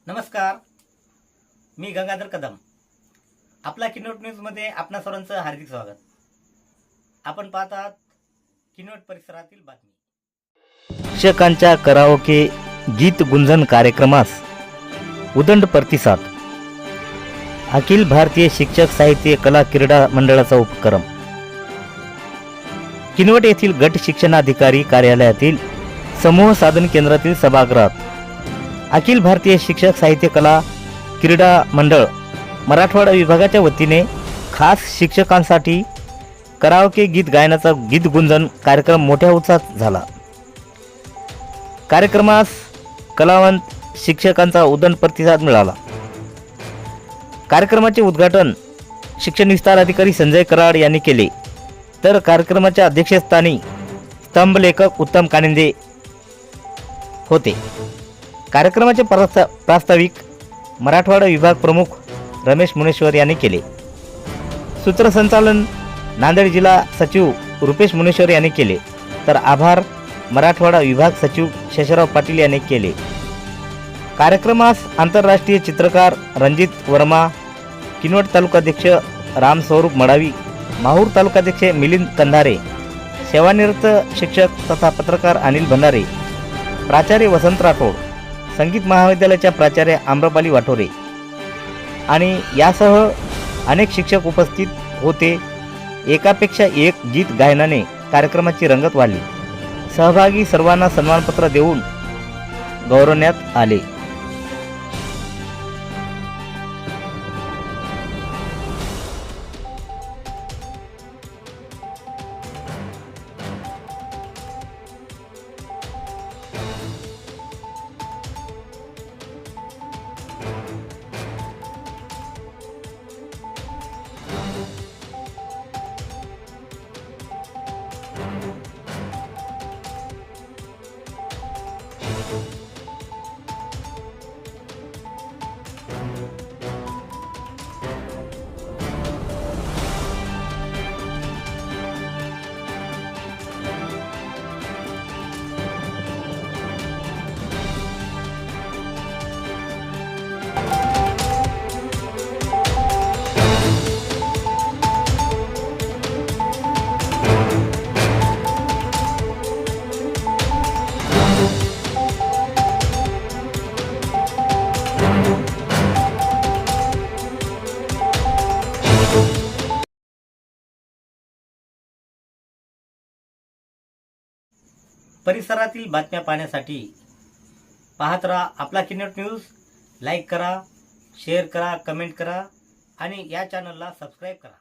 नमस्कार, मी गंगाधर कदम. आपला किनोट न्यूजमध्ये आपणा सर्वांचं हार्दिक स्वागत. आपण पाहत आहात किनोट परिसरातील बातमी. शिक्षकांच्या कराओके गीत गुंजन कार्यक्रमास उदंड प्रतिसाद. अखिल भारतीय शिक्षक साहित्य कला क्रीडा मंडळाचा उपक्रम. किनवट येथील गट शिक्षणाधिकारी कार्यालयातील समूह साधन केंद्रातील सभागृहात अखिल भारतीय शिक्षक साहित्य कला क्रीडा मंडळ मराठवाडा विभागाच्या वतीने खास शिक्षकांसाठी कराओके गीत गायनाचा गीत गुंजन कार्यक्रम मोठ्या उत्साहात झाला. कार्यक्रमास कलावंत शिक्षकांचा उदंड प्रतिसाद मिळाला. कार्यक्रमाचे उद्घाटन शिक्षण विस्तार अधिकारी संजय कराड यांनी केले, तर कार्यक्रमाच्या अध्यक्षस्थानी स्तंभलेखक उत्तम कानिंदे होते. कार्यक्रमाचे प्रास्ताविक मराठवाडा विभाग प्रमुख रमेश मुनेश्वर यांनी केले. सूत्रसंचालन नांदेड जिल्हा सचिव रुपेश मुनेश्वर यांनी केले, तर आभार मराठवाडा विभाग सचिव शेषराव पाटील यांनी केले. कार्यक्रमास आंतरराष्ट्रीय चित्रकार रणजित वर्मा, किनवट तालुकाध्यक्ष राम स्वरूप मडावी, माहूर तालुकाध्यक्ष मिलिंद कंधारे, सेवानिवृत्त शिक्षक तथा पत्रकार अनिल भंडारे, प्राचार्य वसंत राठोड, संगीत महाविद्यालयाच्या प्राचार्य आम्रपाली वाठोरे आणि यासह अनेक शिक्षक उपस्थित होते. एकापेक्षा एक गीत गायनाने कार्यक्रमाची रंगत वाढली. सहभागी सर्वांना सन्मानपत्र देऊन गौरवण्यात आले. परिसरातील बातम्या पाहण्यासाठी पाहत राहा आपला किनोट न्यूज. लाईक करा, शेअर करा, कमेंट करा आणि या चॅनलला सबस्क्राईब करा.